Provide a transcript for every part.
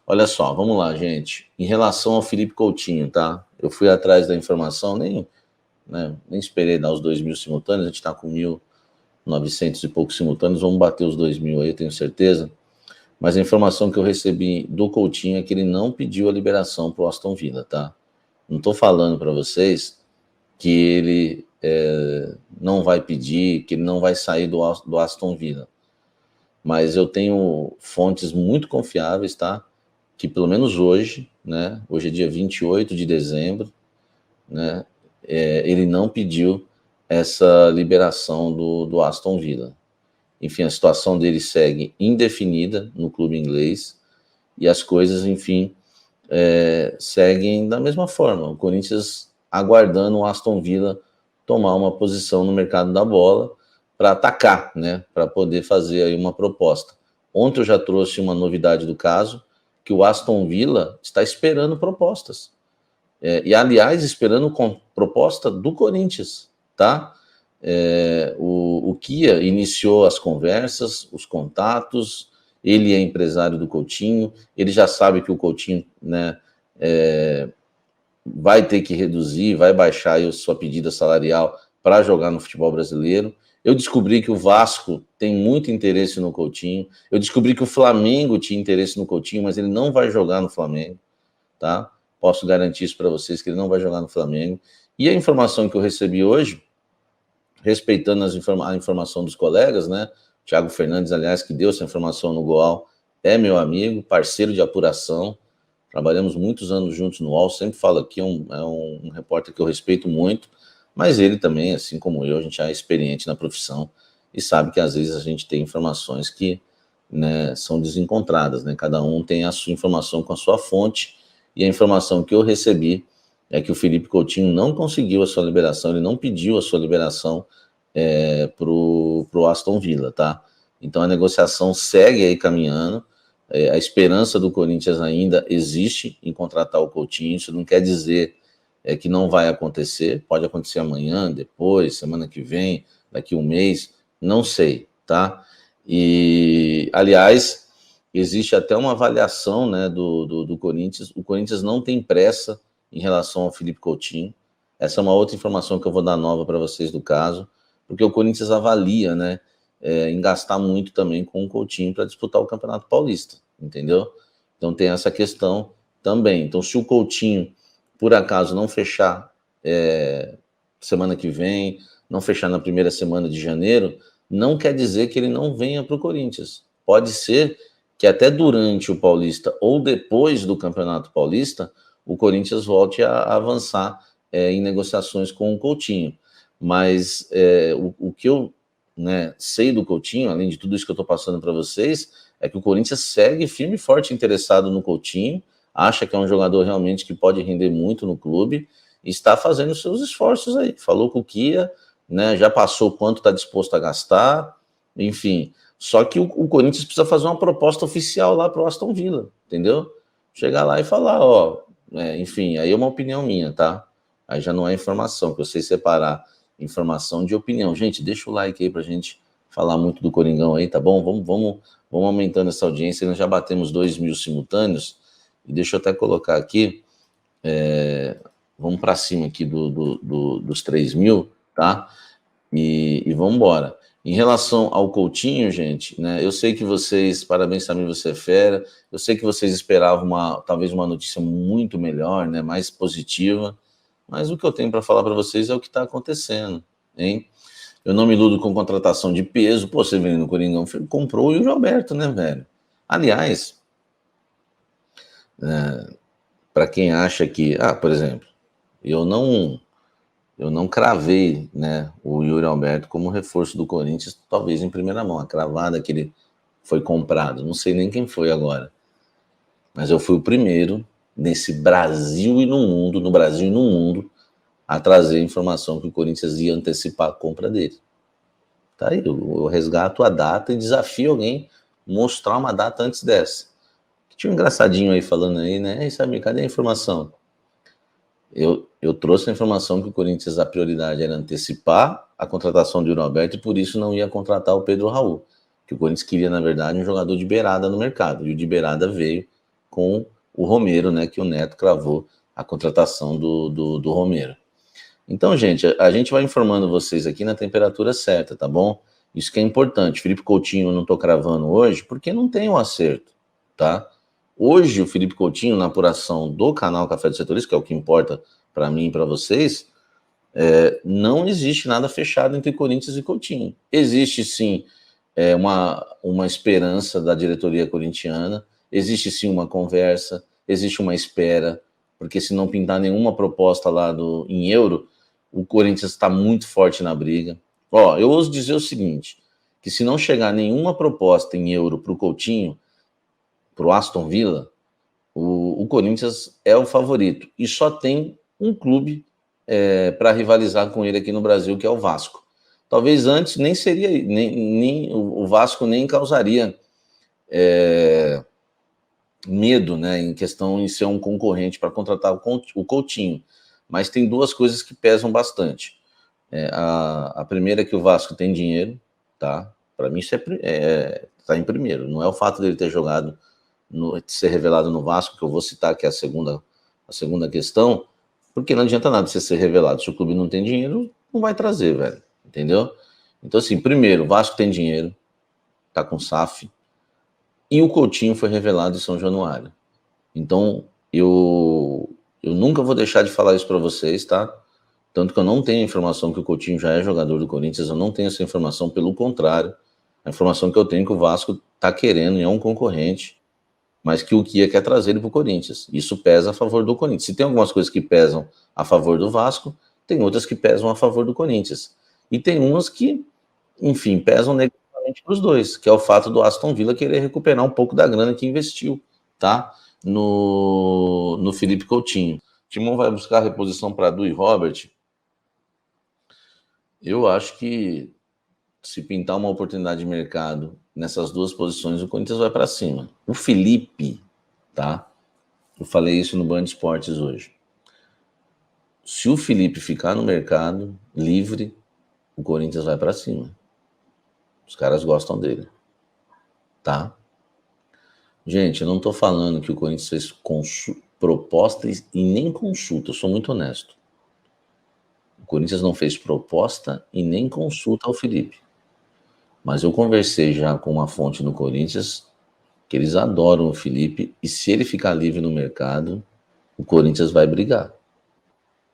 Olha só, vamos lá, gente. Em relação ao Felipe Coutinho, tá? Eu fui atrás da informação, nem esperei dar os 2.000 simultâneos, a gente está com 1.900 e poucos simultâneos, vamos bater os 2.000 aí, eu tenho certeza. Mas a informação que eu recebi do Coutinho é que ele não pediu a liberação para o Aston Villa, tá? Não estou falando para vocês que ele não vai pedir, que ele não vai sair do Aston Villa. Mas eu tenho fontes muito confiáveis, tá? Que pelo menos hoje, né? Hoje é dia 28 de dezembro, né? Ele não pediu essa liberação do Aston Villa. Enfim, a situação dele segue indefinida no clube inglês e as coisas, enfim, seguem da mesma forma. O Corinthians aguardando o Aston Villa tomar uma posição no mercado da bola para atacar, né? Para poder fazer aí uma proposta. Ontem eu já trouxe uma novidade do caso, que o Aston Villa está esperando propostas. E, aliás, esperando proposta do Corinthians, tá? O Kia iniciou as conversas, os contatos, ele é empresário do Coutinho, ele já sabe que o Coutinho, né, vai ter que reduzir, vai baixar a sua pedida salarial para jogar no futebol brasileiro. Eu descobri que o Vasco tem muito interesse no Coutinho, eu descobri que o Flamengo tinha interesse no Coutinho, mas ele não vai jogar no Flamengo, tá? Posso garantir isso para vocês, que ele não vai jogar no Flamengo. E a informação que eu recebi hoje, respeitando a informação dos colegas, né? Thiago Fernandes, aliás, que deu essa informação no Goal, é meu amigo, parceiro de apuração. Trabalhamos muitos anos juntos no UOL, sempre falo aqui, é um repórter que eu respeito muito, mas ele também, assim como eu, a gente é experiente na profissão e sabe que às vezes a gente tem informações que, né, são desencontradas, né? Cada um tem a sua informação com a sua fonte, e a informação que eu recebi é que o Felipe Coutinho não conseguiu a sua liberação, ele não pediu a sua liberação pro Aston Villa, tá? Então a negociação segue aí caminhando, a esperança do Corinthians ainda existe em contratar o Coutinho, isso não quer dizer que não vai acontecer, pode acontecer amanhã, depois, semana que vem, daqui um mês, não sei, tá? E, aliás, existe até uma avaliação, né, do Corinthians, o Corinthians não tem pressa em relação ao Felipe Coutinho, essa é uma outra informação que eu vou dar nova para vocês do caso, porque o Corinthians avalia, né, em gastar muito também com o Coutinho para disputar o Campeonato Paulista, entendeu? Então tem essa questão também. Então, se o Coutinho, por acaso, não fechar semana que vem, não fechar na primeira semana de janeiro, não quer dizer que ele não venha para o Corinthians. Pode ser que até durante o Paulista ou depois do Campeonato Paulista, o Corinthians volte a avançar em negociações com o Coutinho. Mas o que eu, né, sei do Coutinho, além de tudo isso que eu estou passando para vocês, é que o Corinthians segue firme e forte interessado no Coutinho, acha que é um jogador realmente que pode render muito no clube e está fazendo seus esforços aí. Falou com o Kia, né, já passou quanto está disposto a gastar, enfim. Só que o Corinthians precisa fazer uma proposta oficial lá para o Aston Villa, entendeu? Chegar lá e falar, ó, enfim, aí é uma opinião minha, tá? Aí já não é informação, que eu sei separar informação de opinião. Gente, deixa o like aí pra gente falar muito do Coringão aí, tá bom? Vamos aumentando essa audiência, nós já batemos 2.000 simultâneos, e deixa eu até colocar aqui, vamos para cima aqui dos 3.000, tá? E vamos embora. Em relação ao Coutinho, gente, né, eu sei que vocês, parabéns também, você é fera, eu sei que vocês esperavam talvez uma notícia muito melhor, né, mais positiva, mas o que eu tenho para falar para vocês é o que está acontecendo, hein? Eu não me iludo com contratação de peso. Pô, você vendo no Coringão, comprou o Yuri Alberto, né, velho? Aliás, para quem acha que, por exemplo, eu não cravei, né, o Yuri Alberto como reforço do Corinthians, talvez em primeira mão, a cravada que ele foi comprado, não sei nem quem foi agora, mas eu fui o primeiro nesse Brasil e no mundo, no Brasil e no mundo, a trazer a informação que o Corinthians ia antecipar a compra dele. Tá aí, eu resgato a data e desafio alguém mostrar uma data antes dessa. Tinha um engraçadinho aí falando aí, né? Sabe, cadê a informação? Eu trouxe a informação que o Corinthians, a prioridade era antecipar a contratação de Yuri Alberto e por isso não ia contratar o Pedro Raul. Que o Corinthians queria, na verdade, um jogador de beirada no mercado. E o de beirada veio com o Romero, né, que o Neto cravou a contratação do Romero. Então, gente, a gente vai informando vocês aqui na temperatura certa, tá bom? Isso que é importante. Felipe Coutinho eu não estou cravando hoje porque não tem um acerto, tá? Hoje o Felipe Coutinho, na apuração do canal Café do Setorista, que é o que importa para mim e para vocês, não existe nada fechado entre Corinthians e Coutinho. Existe sim uma esperança da diretoria corintiana, existe sim uma conversa, existe uma espera, porque se não pintar nenhuma proposta lá em euro, o Corinthians está muito forte na briga. Ó, eu ouso dizer o seguinte, que se não chegar nenhuma proposta em euro para o Coutinho, para o Aston Villa, o Corinthians é o favorito. E só tem um clube para rivalizar com ele aqui no Brasil, que é o Vasco. Talvez antes nem seria, nem o Vasco nem causaria medo, né, em questão de ser um concorrente para contratar o Coutinho. Mas tem duas coisas que pesam bastante. A primeira é que o Vasco tem dinheiro, tá? Para mim isso tá em primeiro. Não é o fato dele ter jogado, de ser revelado no Vasco, que eu vou citar que é a segunda questão, porque não adianta nada você ser revelado. Se o clube não tem dinheiro, não vai trazer, velho. Entendeu? Então, assim, primeiro, o Vasco tem dinheiro, tá com SAF, e o Coutinho foi revelado em São Januário. Então, eu nunca vou deixar de falar isso para vocês, tá? Tanto que eu não tenho a informação que o Coutinho já é jogador do Corinthians, eu não tenho essa informação, pelo contrário. A informação que eu tenho é que o Vasco tá querendo e é um concorrente, mas que o Kia quer trazer ele para o Corinthians. Isso pesa a favor do Corinthians. Se tem algumas coisas que pesam a favor do Vasco, tem outras que pesam a favor do Corinthians. E tem umas que, enfim, pesam negativamente para os dois, que é o fato do Aston Villa querer recuperar um pouco da grana que investiu, tá? No Felipe Coutinho. O Timão vai buscar reposição para Du e Robert. Eu acho que se pintar uma oportunidade de mercado nessas duas posições, o Corinthians vai para cima. O Felipe, tá? Eu falei isso no Band Esportes hoje. Se o Felipe ficar no mercado livre, o Corinthians vai para cima. Os caras gostam dele, tá? Gente, eu não tô falando que o Corinthians fez proposta e nem consulta, eu sou muito honesto. O Corinthians não fez proposta e nem consulta ao Felipe. Mas eu conversei já com uma fonte no Corinthians que eles adoram o Felipe e se ele ficar livre no mercado, o Corinthians vai brigar,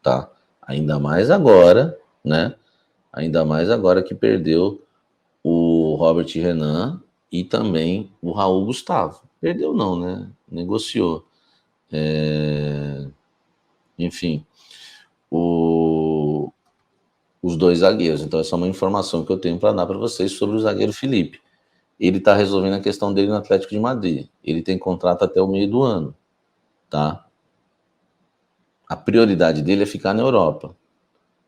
tá? Ainda mais agora, né? Ainda mais agora que perdeu o Robert Renan e também o Raul Gustavo. Perdeu não, né? Negociou. Enfim, os dois zagueiros. Então essa é uma informação que eu tenho para dar para vocês sobre o zagueiro Felipe. Ele está resolvendo a questão dele no Atlético de Madrid. Ele tem contrato até o meio do ano, tá? A prioridade dele é ficar na Europa.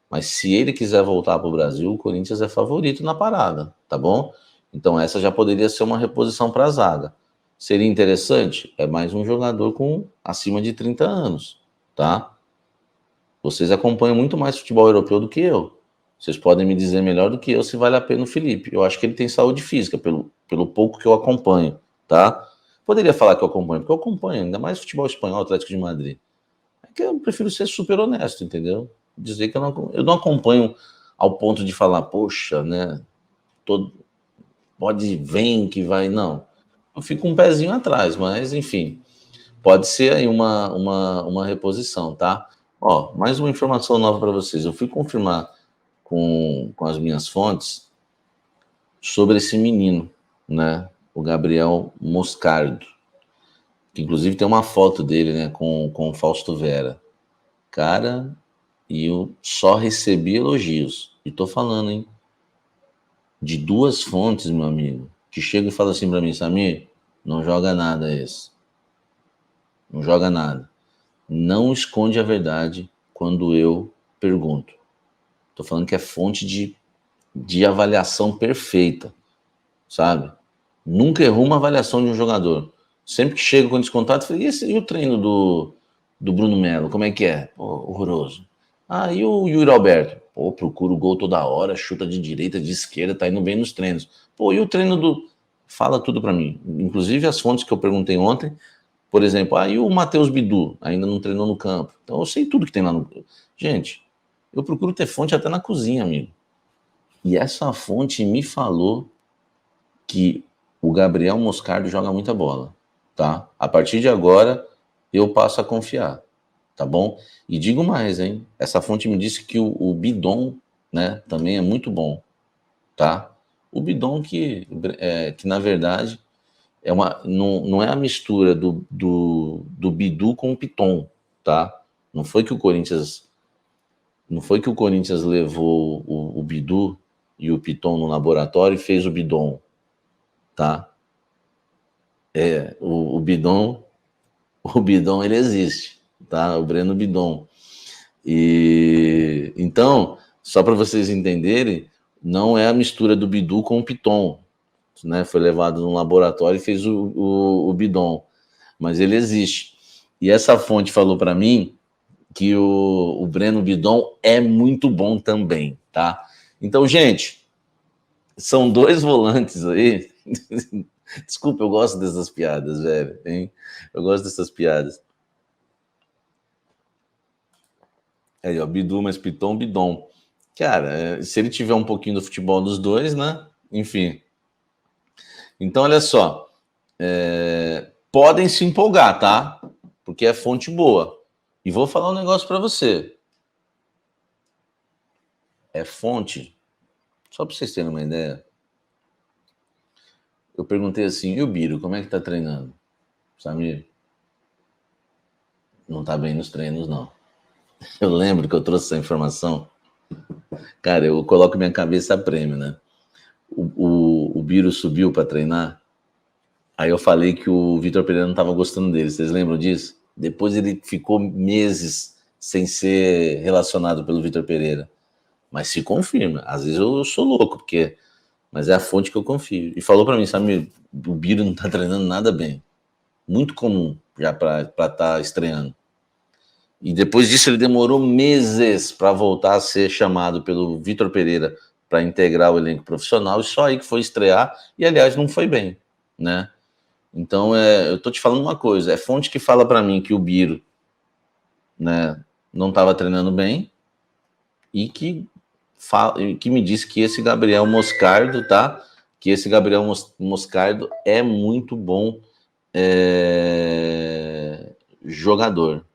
Mas se ele quiser voltar para o Brasil, o Corinthians é favorito na parada, tá bom? Então essa já poderia ser uma reposição para a zaga. Seria interessante? É mais um jogador com acima de 30 anos, tá? Vocês acompanham muito mais futebol europeu do que eu. Vocês podem me dizer melhor do que eu se vale a pena o Felipe. Eu acho que ele tem saúde física, pelo pouco que eu acompanho, tá? Poderia falar que eu acompanho, porque eu acompanho, ainda mais futebol espanhol, Atlético de Madrid. É que eu prefiro ser super honesto, entendeu? Dizer que eu não acompanho ao ponto de falar, poxa, né? Pode vem que vai, não. Eu fico um pezinho atrás, mas enfim, pode ser aí uma reposição, tá? Ó, mais uma informação nova para vocês. Eu fui confirmar com as minhas fontes sobre esse menino, né? O Gabriel Moscardo, que inclusive tem uma foto dele, né? Com o Fausto Vera. Cara, e eu só recebi elogios. E tô falando, hein? De duas fontes, meu amigo, que chegam e falam assim para mim, Samir, não joga nada esse. Não joga nada. Não esconde a verdade quando eu pergunto. Tô falando que é fonte de avaliação perfeita, sabe? Nunca errou uma avaliação de um jogador. Sempre que chega com descontato, eu falei, e o treino do Bruno Melo, como é que é? Pô, horroroso. Ah, e o Yuri Alberto? Pô, procura o gol toda hora, chuta de direita, de esquerda, tá indo bem nos treinos. Pô, e o treino do... Fala tudo para mim. Inclusive as fontes que eu perguntei ontem, Por exemplo, aí o Matheus Bidu ainda não treinou no campo. Então eu sei tudo que tem lá no... Gente, eu procuro ter fonte até na cozinha, amigo. E essa fonte me falou que o Gabriel Moscardo joga muita bola, tá? A partir de agora, eu passo a confiar, tá bom? E digo mais, hein? Essa fonte me disse que o Bidon, né, também é muito bom, tá? O Bidon que na verdade, não é a mistura do Bidu com o Piton, tá? Não foi que o Corinthians levou o Bidu e o Piton no laboratório e fez o Bidon, tá? O Bidon ele existe, tá? O Breno Bidon. E então, só para vocês entenderem, não é a mistura do Bidu com o Piton, né? Foi levado no laboratório e fez o Bidon, mas ele existe. E essa fonte falou para mim que o Breno Bidon é muito bom também, tá? Então, gente, são dois volantes aí. Desculpa, eu gosto dessas piadas, velho, hein? Eu gosto dessas piadas. Aí, ó, Bidu mais Piton, Bidon. Cara, se ele tiver um pouquinho do futebol dos dois, né? Enfim. Então, olha só. Podem se empolgar, tá? Porque é fonte boa. E vou falar um negócio para você. É fonte. Só para vocês terem uma ideia. Eu perguntei assim, e o Biro, como é que tá treinando? Samir? Não tá bem nos treinos, não. Eu lembro que eu trouxe essa informação. Cara, eu coloco minha cabeça a prêmio, né? O Biro subiu para treinar. Aí eu falei que o Vitor Pereira não estava gostando dele. Vocês lembram disso? Depois ele ficou meses sem ser relacionado pelo Vitor Pereira. Mas se confirma. Às vezes eu sou louco, mas é a fonte que eu confio. E falou para mim, sabe, o Biro não tá treinando nada bem. Muito comum já para estar estreando. E depois disso ele demorou meses para voltar a ser chamado pelo Vitor Pereira para integrar o elenco profissional, e só aí que foi estrear, e aliás não foi bem, né? Então eu tô te falando uma coisa, é fonte que fala para mim que o Biro, né, não estava treinando bem, e que me disse que esse Gabriel Moscardo, tá? Que esse Gabriel Moscardo é muito bom jogador.